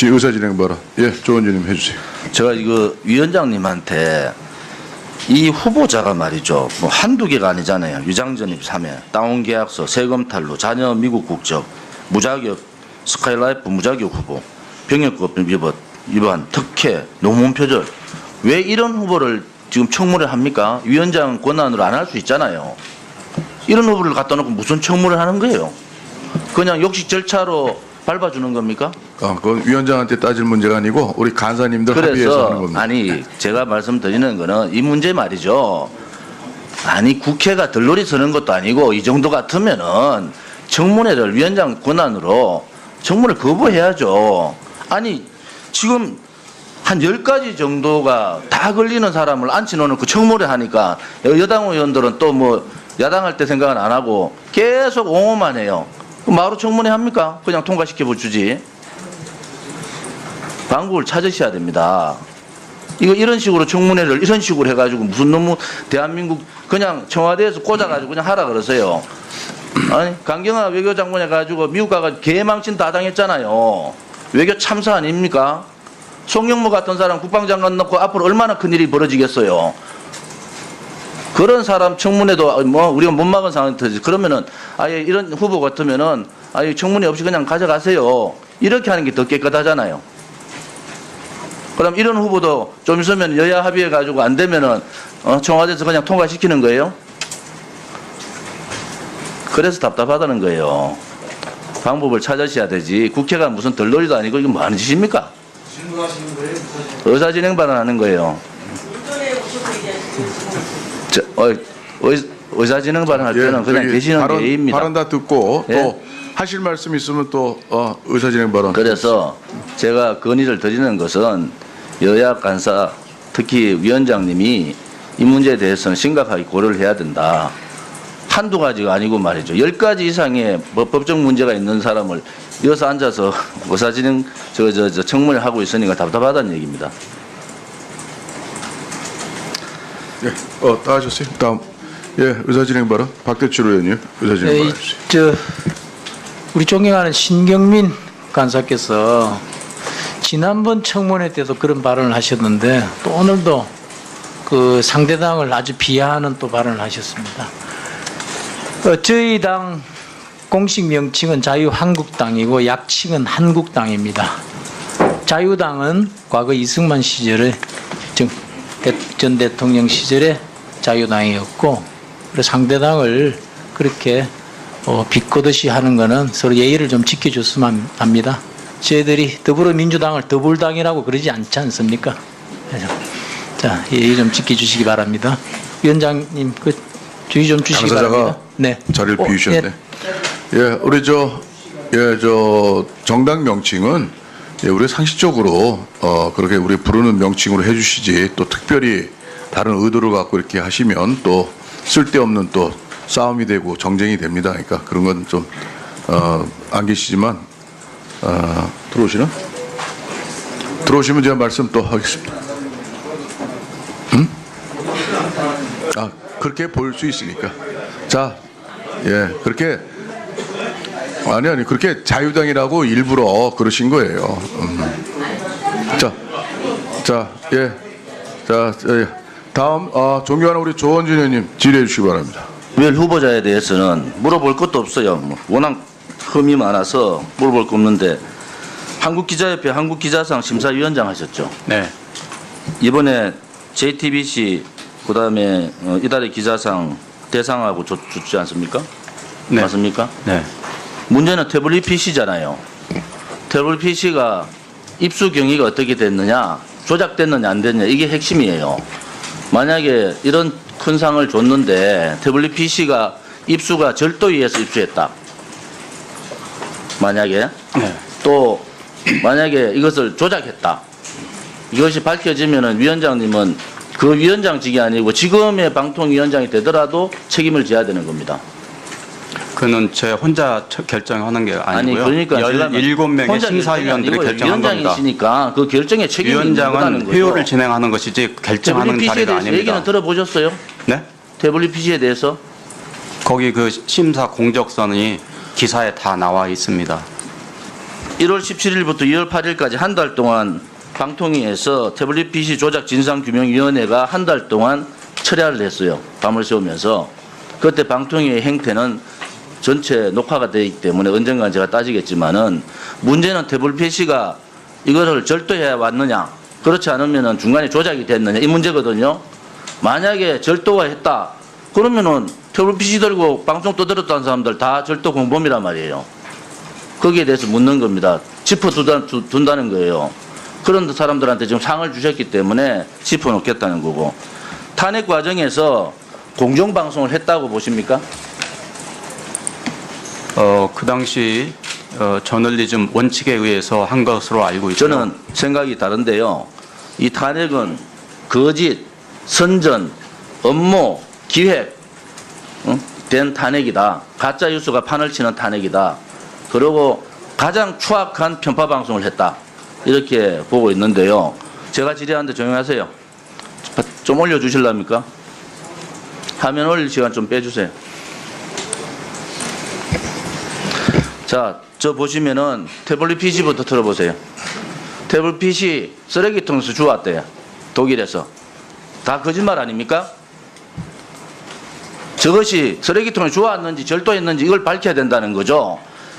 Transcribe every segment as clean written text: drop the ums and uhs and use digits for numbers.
지 의사진행 발언. 예, 조원주님 해주세요. 제가 이거 위원장님한테 이 후보자가 말이죠. 뭐 한두 개가 아니잖아요. 유장전입 3회, 다운계약서, 세금 탈루, 자녀 미국 국적, 무자격, 스카이라이프 무자격 후보, 병역법 위반, 특혜, 노문 표절. 왜 이런 후보를 지금 청문회 합니까? 위원장 권한으로 안 할 수 있잖아요. 이런 후보를 갖다 놓고 무슨 청문회를 하는 거예요? 그냥 역식 절차로 밟아주는 겁니까? 그건 위원장한테 따질 문제가 아니고 우리 간사님들 합의해서 하는 겁니다. 아니 제가 말씀드리는 거는 이 문제 말이죠. 아니 국회가 들러리 서는 것도 아니고 이 정도 같으면은 청문회를 위원장 권한으로 청문회를 거부해야죠. 아니 지금 한 10가지 정도가 다 걸리는 사람을 앉혀놓고 청문회 하니까 여당 의원들은 또 뭐 야당할 때 생각은 안 하고 계속 옹호만 해요. 그럼 바로 청문회 합니까? 그냥 통과시켜 주지. 방법을 찾으셔야 됩니다. 이런 식으로 청문회를 이런 식으로 해가지고 무슨 너무 대한민국 그냥 청와대에서 꽂아가지고 그냥 하라 그러세요. 아니 강경화 외교장관 해가지고 미국 가가지고 개망신 다 당했잖아요. 외교 참사 아닙니까? 송영무 같은 사람 국방장관 넣고 앞으로 얼마나 큰일이 벌어지겠어요. 그런 사람 청문회도 뭐 우리가 못 막은 상황이 터지. 그러면은 아예 이런 후보 같으면은 아예 청문회 없이 그냥 가져가세요. 이렇게 하는 게 더 깨끗하잖아요. 그럼 이런 후보도 좀 있으면 여야 합의해 가지고 안 되면은 청와대에서 그냥 통과시키는 거예요. 그래서 답답하다는 거예요. 방법을 찾으셔야 되지. 국회가 무슨 덜놀이도 아니고 이게 뭐 하는 짓입니까? 질문하시는 거예요? 의사진행 발언하는 거예요. 의사진행 발언할 때는 그냥 계시는 게 예입니다. 발언 다 듣고 예? 또 하실 말씀 있으면 또 의사진행 발언. 그래서 제가 건의를 드리는 것은 여야 간사 특히 위원장님이 이 문제에 대해서는 심각하게 고려를 해야 된다. 한두 가지가 아니고 말이죠. 10가지 이상의 법적 문제가 있는 사람을 이어서 앉아서 의사진행 청문회를 하고 있으니까 답답하다는 얘기입니다. 예, 다 하셨어요. 다음, 예, 의사진행 발언 박대출 의원님 의사진행 발언 해주세요. 우리 존경하는 신경민 간사께서 지난번 청문회 때도 그런 발언을 하셨는데 또 오늘도 그 상대당을 아주 비하하는 또 발언을 하셨습니다. 저희 당 공식 명칭은 자유한국당이고 약칭은 한국당입니다. 자유당은 과거 이승만 시절에 전 대통령 시절에 자유당이었고 그래서 상대당을 그렇게 비꼬듯이 하는 것은 서로 예의를 좀 지켜줬으면 합니다. 저희들이 더불어민주당을 더불당이라고 그러지 않지 않습니까? 자, 예의 좀 지켜주시기 바랍니다. 위원장님, 그 주의 좀 주시기 바랍니다. 네. 자리를 비우셨네. 예, 우리 정당 명칭은 우리 상식적으로 그렇게 우리 부르는 명칭으로 해주시지 또 특별히 다른 의도를 갖고 이렇게 하시면 또 쓸데없는 또 싸움이 되고 정쟁이 됩니다. 그러니까 그런 건 좀 안 계시지만 들어오시나? 들어오시면 제가 말씀 또 하겠습니다. 그렇게 볼 수 있으니까. 자, 예, 그렇게 아니 그렇게 자유당이라고 일부러 그러신 거예요. 예. 다음 존경하는 우리 조원진 의원님 질의해 주시기 바랍니다. 별 후보자에 대해서는 물어볼 것도 없어요. 뭐 워낙 흠이 많아서 물어볼 거 없는데 한국기자협회 한국기자상 심사위원장 하셨죠? 네. 이번에 JTBC 그다음에 이달의 기자상 대상하고 줬지 않습니까? 네. 맞습니까? 네. 문제는 태블릿 PC잖아요. 태블릿 PC가 입수 경위가 어떻게 됐느냐, 조작됐느냐 안 됐느냐 이게 핵심이에요. 만약에 이런 큰 상을 줬는데 태블릿 PC가 입수가 절도에 의해서 입수했다. 만약에 네. 또 만약에 이것을 조작했다. 이것이 밝혀지면은 위원장님은 그 위원장직이 아니고 지금의 방통위원장이 되더라도 책임을 져야 되는 겁니다. 그는 제 혼자 결정하는 게 아니고요. 아니 그러니까 17명의 심사위원들이 결정한 겁니다. 위원장이시니까 그 결정에 책임이 있는 위원장은 거죠. 회의를 진행하는 것이지 결정하는 태블릿 PC에 자리가 대해서 아닙니다. 얘기는 들어보셨어요? 네? 태블릿 PC에 대해서? 거기 그 심사 공적선이 기사에 다 나와 있습니다. 1월 17일부터 2월 8일까지 한 달 동안 방통위에서 태블릿 PC 조작 진상규명위원회가 한 달 동안 철야를 했어요. 밤을 새우면서. 그때 방통위의 행태는 전체 녹화가 되어 있기 때문에 언젠가 제가 따지겠지만은 문제는 태블릿 PC가 이거를 절도해 왔느냐, 그렇지 않으면은 중간에 조작이 됐느냐, 이 문제거든요. 만약에 절도가 했다, 그러면은 태블릿 PC 들고 방송 떠들었다는 사람들 다 절도 공범이란 말이에요. 거기에 대해서 묻는 겁니다. 짚어둔다는 거예요. 그런 사람들한테 지금 상을 주셨기 때문에 짚어놓겠다는 거고. 탄핵 과정에서 공정방송을 했다고 보십니까? 그 당시 저널리즘 원칙에 의해서 한 것으로 알고 있고요. 저는 생각이 다른데요. 이 탄핵은 거짓, 선전, 업무, 기획 된 탄핵이다. 가짜 뉴스가 판을 치는 탄핵이다. 그리고 가장 추악한 편파 방송을 했다. 이렇게 보고 있는데요. 제가 질의하는데 조용하세요. 좀 올려주실랍니까? 화면 올릴 시간 좀 빼주세요. 자, 저 보시면은 태블릿 PC부터 틀어보세요. 태블릿 PC 쓰레기통에서 주웠대요. 독일에서. 다 거짓말 아닙니까? 저것이 쓰레기통에 주웠는지 절도했는지 이걸 밝혀야 된다는 거죠.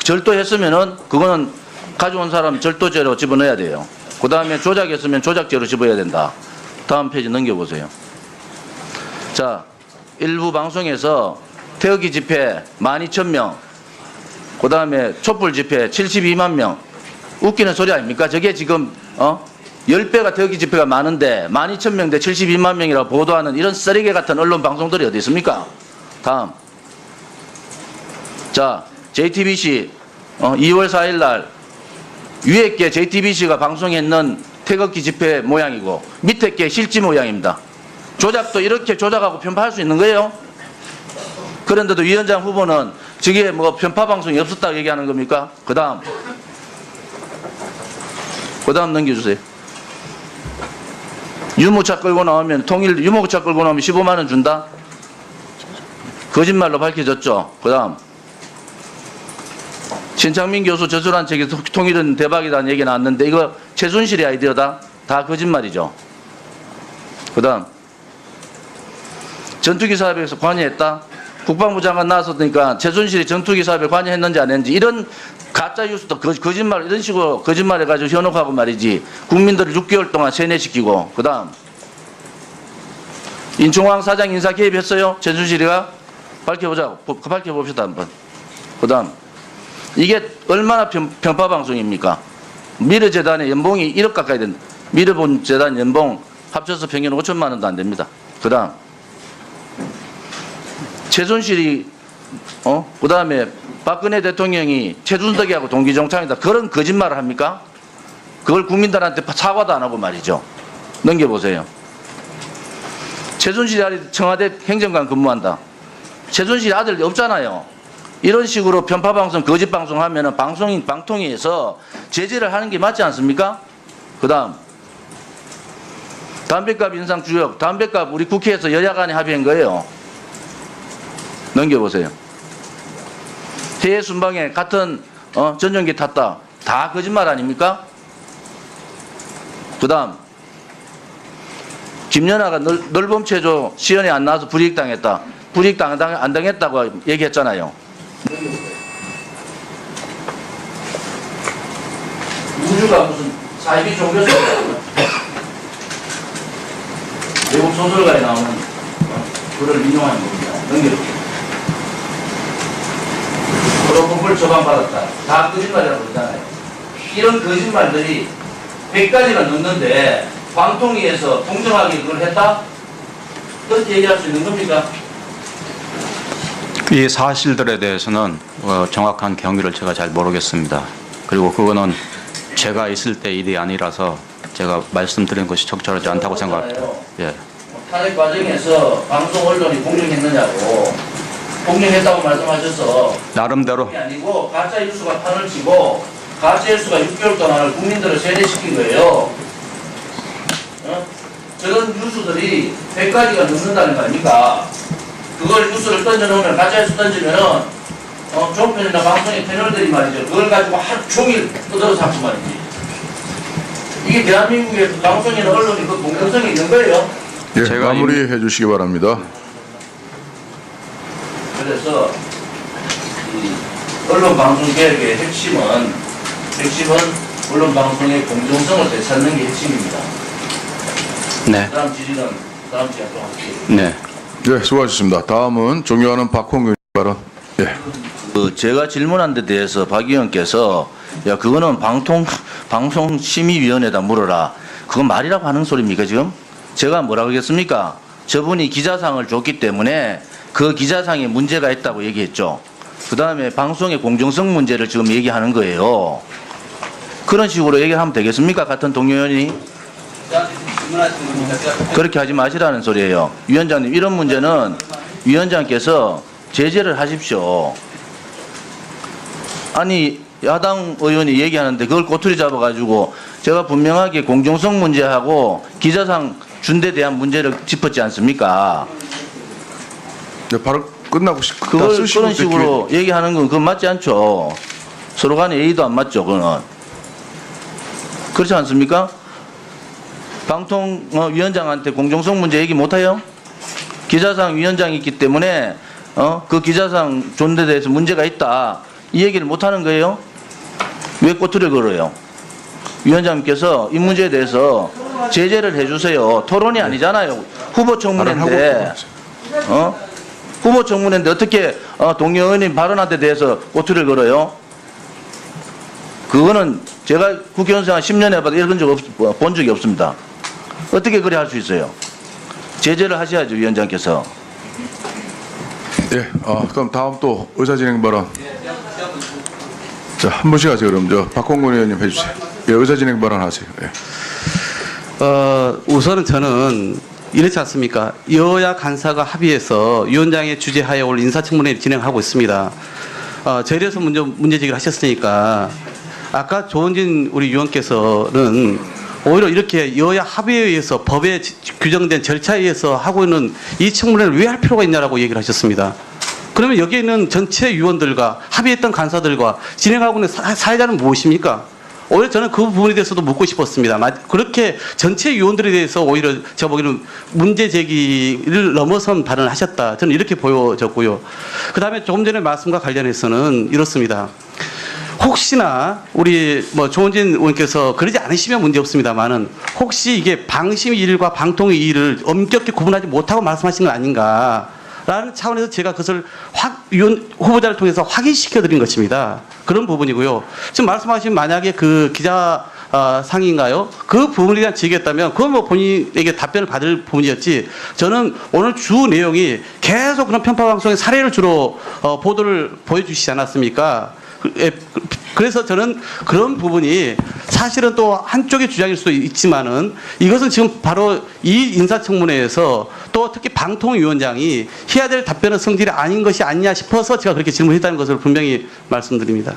절도했으면은 그거는 가져온 사람 절도죄로 집어넣어야 돼요. 그 다음에 조작했으면 조작죄로 집어야 된다. 다음 페이지 넘겨보세요. 자, 일부 방송에서 태극기 집회 12,000명, 그 다음에 촛불 집회 72만 명. 웃기는 소리 아닙니까? 저게 지금 10배가 태극기 집회가 많은데 12,000명 대 72만 명이라고 보도하는 이런 쓰레기 같은 언론 방송들이 어디 있습니까? 다음. 자, JTBC 2월 4일 날 위에 게 JTBC가 방송했는 태극기 집회 모양이고 밑에 게 실지 모양입니다. 조작도 이렇게 조작하고 편파할 수 있는 거예요? 그런데도 위원장 후보는 저게 뭐 편파 방송이 없었다고 얘기하는 겁니까? 그 다음 넘겨주세요. 유모차 끌고 나오면 유모차 끌고 나오면 15만 원 준다? 거짓말로 밝혀졌죠. 그 다음 신창민 교수 저술한 책에 통일은 대박이라는 얘기 나왔는데 이거 최순실의 아이디어다? 다 거짓말이죠. 그 다음 전투기 사업에 관여했다? 국방부 장관 나왔으니까 최순실이 전투기 사업에 관여했는지 안 했는지 이런 가짜 뉴스도 거짓말 이런 식으로 거짓말해가지고 현혹하고 말이지 국민들을 6개월 동안 세뇌시키고. 그 다음 인충왕 사장 인사 개입했어요? 최순실이가? 밝혀봅시다 한번. 그 다음 이게 얼마나 편파 방송입니까? 미르재단의 연봉이 1억 가까이 된다. 미르재단 연봉 합쳐서 평균 5천만 원도 안 됩니다. 그 다음 최순실이 그 다음에 박근혜 대통령이 최준석이하고 동기종창이다. 그런 거짓말을 합니까? 그걸 국민들한테 사과도 안 하고 말이죠. 넘겨보세요. 최순실이 아들 청와대 행정관 근무한다. 최순실이 아들 없잖아요. 이런 식으로 편파방송, 거짓방송 하면은 방통위에서 제재를 하는 게 맞지 않습니까? 그 다음 담배값 인상 주역, 담배값 우리 국회에서 여야 간에 합의한 거예요. 넘겨보세요. 해외 순방에 같은 전용기 탔다. 다 거짓말 아닙니까? 그 다음 김연아가 널범체조 시연에 안 나와서 불이익 당했다. 불이익 안 당했다고 얘기했잖아요. 우주가 무슨 사이비 종교설이야. 외국 소설가에 나오는 글을 인용하는 겁니다. 넘겨볼게요. 프로포폴 처방받았다. 다 거짓말이라고 그러잖아요. 이런 거짓말들이 100가지가 넘는데 방통위에서 공정하게 그걸 했다? 그렇게 얘기할 수 있는 겁니까? 이 사실들에 대해서는 정확한 경위를 제가 잘 모르겠습니다. 그리고 그거는 제가 있을 때 일이 아니라서 제가 말씀드린 것이 적절하지 않다고 생각합니다. 예. 탄핵 과정에서 방송 언론이 공정했느냐고. 공정했다고 말씀하셔서 나름대로 그게 아니고 가짜 뉴스가 판을 치고 가짜 뉴스가 6개월 동안 국민들을 세뇌시킨 거예요. 저런 뉴스들이 100가지가 넘는다는 거 아닙니까? 그걸 뉴스를 던져놓으면 가짜 뉴스 던지면은 종편이나 방송의 패널들이 말이죠. 그걸 가지고 하루 종일 뜯어 잡고 말이지. 이게 대한민국의 방송이나 언론이 그 공정성이 있는 거예요. 예, 제가 마무리해 주시기 바랍니다. 그래서 이 언론 방송 개혁의 핵심은 언론 방송의 공정성을 되찾는 게 핵심입니다. 네. 다음 질의는 다음 시간에 또 할게요. 네. 예, 수고하셨습니다. 다음은 존경하는 박홍근 발언. 예. 제가 질문한 데 대해서 박 의원께서 야 그거는 방송심의위원회에다 물어라. 그건 말이라고 하는 소리입니까 지금? 제가 뭐라고 하겠습니까? 저분이 기자상을 줬기 때문에 그 기자상에 문제가 있다고 얘기했죠. 그 다음에 방송의 공정성 문제를 지금 얘기하는 거예요. 그런 식으로 얘기하면 되겠습니까? 같은 동료원이? 그렇게 하지 마시라는 소리예요. 위원장님, 이런 문제는 위원장께서 제재를 하십시오. 아니 야당 의원이 얘기하는데 그걸 꼬투리 잡아가지고 제가 분명하게 공정성 문제하고 기자상 준 데 대한 문제를 짚었지 않습니까? 네, 바로 끝나고 그걸 쓰시고 그런 식으로 얘기하는 건 그건 맞지 않죠. 서로 간에 예의도 안 맞죠. 그거는. 그렇지 않습니까? 방통위원장한테 공정성 문제 얘기 못해요? 기자상 위원장이 있기 때문에 그 기자상 준 데 대해서 문제가 있다. 이 얘기를 못하는 거예요? 왜 꼬투리를 걸어요? 위원장님께서 이 문제에 대해서 제재를 해주세요. 토론이 아니잖아요. 후보 청문회인데 후보 청문회인데 어떻게 동료 의원님 발언한 데 대해서 꼬투리를 걸어요? 그거는 제가 국회의원 생활 10년 해봐도 이런 적 본 적이 없습니다. 어떻게 그래 할 수 있어요? 제재를 하셔야죠, 위원장께서. 예, 그럼 다음 또 의사진행 발언. 자, 한 분씩 하세요. 그럼 박홍근 의원님 해주세요. 예, 의사진행 발언 하세요. 예. 우선은 저는 이렇지 않습니까? 여야 간사가 합의해서 위원장의 주재하에 오늘 인사청문회를 진행하고 있습니다. 저희에서 문제 제기를 하셨으니까 아까 조원진 우리 위원께서는 오히려 이렇게 여야 합의에 의해서 법에 규정된 절차에 의해서 하고 있는 이 청문회를 왜 할 필요가 있냐라고 얘기를 하셨습니다. 그러면 여기에 있는 전체 위원들과 합의했던 간사들과 진행하고 있는 사회자는 무엇입니까? 오히려 저는 그 부분에 대해서도 묻고 싶었습니다. 그렇게 전체 위원들에 대해서 오히려 제가 보기에는 문제 제기를 넘어선 발언을 하셨다. 저는 이렇게 보여졌고요. 그 다음에 조금 전에 말씀과 관련해서는 이렇습니다. 혹시나 우리 조원진 의원께서 그러지 않으시면 문제 없습니다만은 혹시 이게 방심의 일과 방통의 일을 엄격히 구분하지 못하고 말씀하신 건 아닌가라는 차원에서 제가 그것을 위원 후보자를 통해서 확인시켜 드린 것입니다. 그런 부분이고요. 지금 말씀하신 만약에 그 기자 상인가요? 그 부분에 대한 지적이었다면 그건 본인에게 답변을 받을 부분이었지. 저는 오늘 주 내용이 계속 그런 편파 방송의 사례를 주로 보도를 보여주시지 않았습니까? 그래서 저는 그런 부분이 사실은 또 한쪽의 주장일 수도 있지만은 이것은 지금 바로 이 인사청문회에서 또 특히 방통위원장이 해야 될 답변의 성질이 아닌 것이 아니냐 싶어서 제가 그렇게 질문했다는 것을 분명히 말씀드립니다.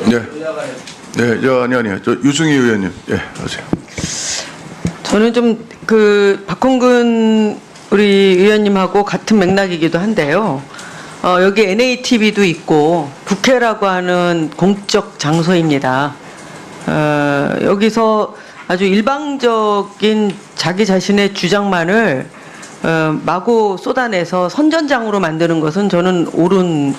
네. 네, 아니요. 유승희 의원님, 예, 하세요. 저는 좀 박홍근 우리 의원님하고 같은 맥락이기도 한데요. 여기 NATV도 있고 국회라고 하는 공적 장소입니다. 여기서 아주 일방적인 자기 자신의 주장만을 마구 쏟아내서 선전장으로 만드는 것은 저는 옳은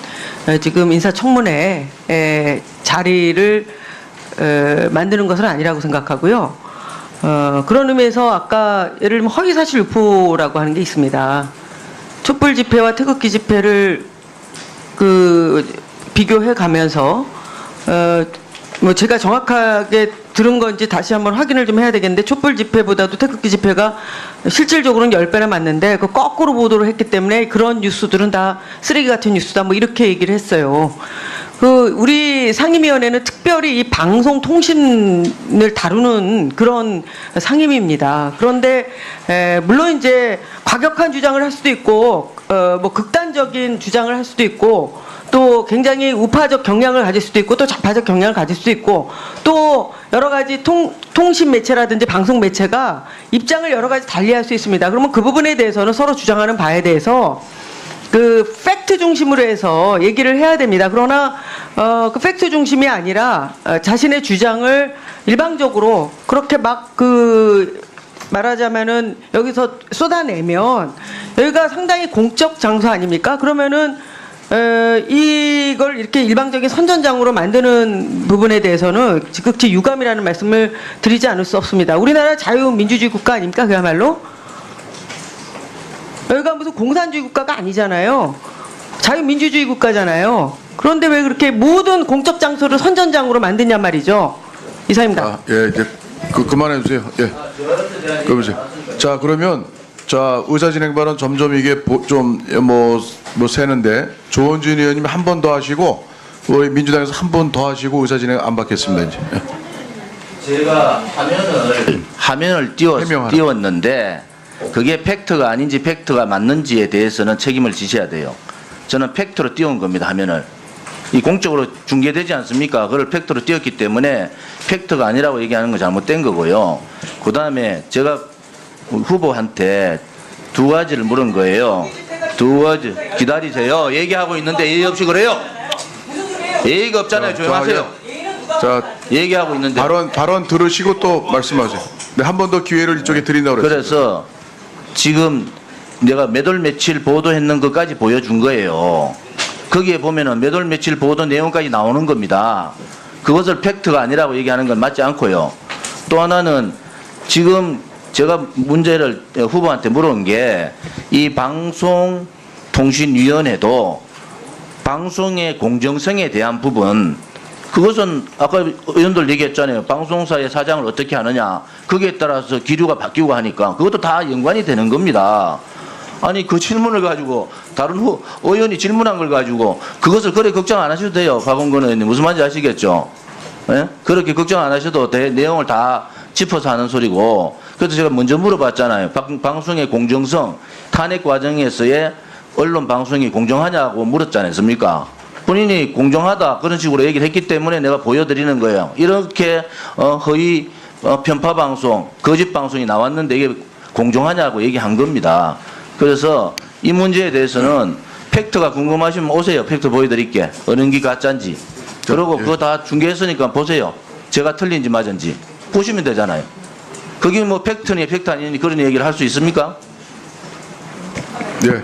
지금 인사청문회 자리를 만드는 것은 아니라고 생각하고요. 그런 의미에서 아까 예를 들면 허위사실 유포라고 하는 게 있습니다. 촛불 집회와 태극기 집회를 비교해 가면서 제가 정확하게 들은 건지 다시 한번 확인을 좀 해야 되겠는데 촛불 집회보다도 태극기 집회가 실질적으로는 10배나 맞는데 그 거꾸로 보도를 했기 때문에 그런 뉴스들은 다 쓰레기 같은 뉴스다 이렇게 얘기를 했어요. 우리 상임위원회는 특별히 이 방송통신을 다루는 그런 상임위입니다. 그런데 물론 이제 과격한 주장을 할 수도 있고 극단적인 주장을 할 수도 있고 또 굉장히 우파적 경향을 가질 수도 있고 또 좌파적 경향을 가질 수도 있고 또 여러 가지 통신 매체라든지 방송 매체가 입장을 여러 가지 달리할 수 있습니다. 그러면 그 부분에 대해서는 서로 주장하는 바에 대해서 그 팩트 중심으로 해서 얘기를 해야 됩니다. 그러나 그 팩트 중심이 아니라 자신의 주장을 일방적으로 그렇게 막 그 말하자면은 여기서 쏟아내면 여기가 상당히 공적 장소 아닙니까? 그러면은 이걸 이렇게 일방적인 선전장으로 만드는 부분에 대해서는 지극히 유감이라는 말씀을 드리지 않을 수 없습니다. 우리나라 자유민주주의 국가 아닙니까? 그야말로 여기가 무슨 공산주의 국가가 아니잖아요. 자유민주주의 국가잖아요. 그런데 왜 그렇게 모든 공적 장소를 선전장으로 만드냐 말이죠. 이상입니다. 아, 예, 이제 그만해 주세요. 예. 그러세요. 자, 그러면 자, 의사진행 발언 점점 이게 좀 뭐 새는데 조원진 의원님 한 번 더 하시고 우리 민주당에서 한 번 더 하시고 의사진행 안 받겠습니다, 이제. 예. 제가 화면을 해명하라. 띄웠는데 그게 팩트가 아닌지 팩트가 맞는지에 대해서는 책임을 지셔야 돼요. 저는 팩트로 띄운 겁니다. 화면을. 이 공적으로 중계되지 않습니까? 그걸 팩트로 띄웠기 때문에 팩트가 아니라고 얘기하는 건 잘못된 거고요. 그 다음에 제가 후보한테 두 가지를 물은 거예요. 두 가지. 기다리세요. 얘기하고 있는데 예의 없이 그래요? 예의가 없잖아요. 조용하세요. 자, 얘기하고 있는데. 발언 들으시고 또 말씀하세요. 네, 한 번 더 기회를 이쪽에 드린다고 그랬어요. 그래서 지금 내가 몇 월 며칠 보도했는 것까지 보여준 거예요. 거기에 보면은 몇 월 며칠 보도 내용까지 나오는 겁니다. 그것을 팩트가 아니라고 얘기하는 건 맞지 않고요. 또 하나는 지금 제가 문제를 후보한테 물은 게 이 방송통신위원회도 방송의 공정성에 대한 부분 그것은 아까 의원들 얘기했잖아요. 방송사의 사장을 어떻게 하느냐. 거기에 따라서 기류가 바뀌고 하니까 그것도 다 연관이 되는 겁니다. 아니 그 질문을 가지고 다른 의원이 질문한 걸 가지고 그것을 그래 걱정 안 하셔도 돼요. 박원근 의원님 무슨 말인지 아시겠죠? 예? 그렇게 걱정 안 하셔도 내용을 다 짚어서 하는 소리고 그래서 제가 먼저 물어봤잖아요. 방송의 공정성 탄핵 과정에서의 언론 방송이 공정하냐고 물었지 않습니까? 본인이 공정하다 그런 식으로 얘기를 했기 때문에 내가 보여드리는 거예요. 이렇게 허위 편파 방송 거짓 방송이 나왔는데 이게 공정하냐고 얘기한 겁니다. 그래서 이 문제에 대해서는 팩트가 궁금하시면 오세요. 팩트 보여드릴게. 어느 게 가짜인지. 그리고 그거 다 중계했으니까 보세요. 제가 틀린지 맞은지. 보시면 되잖아요. 그게 뭐 팩트니 팩트 아니니 그런 얘기를 할 수 있습니까? 예.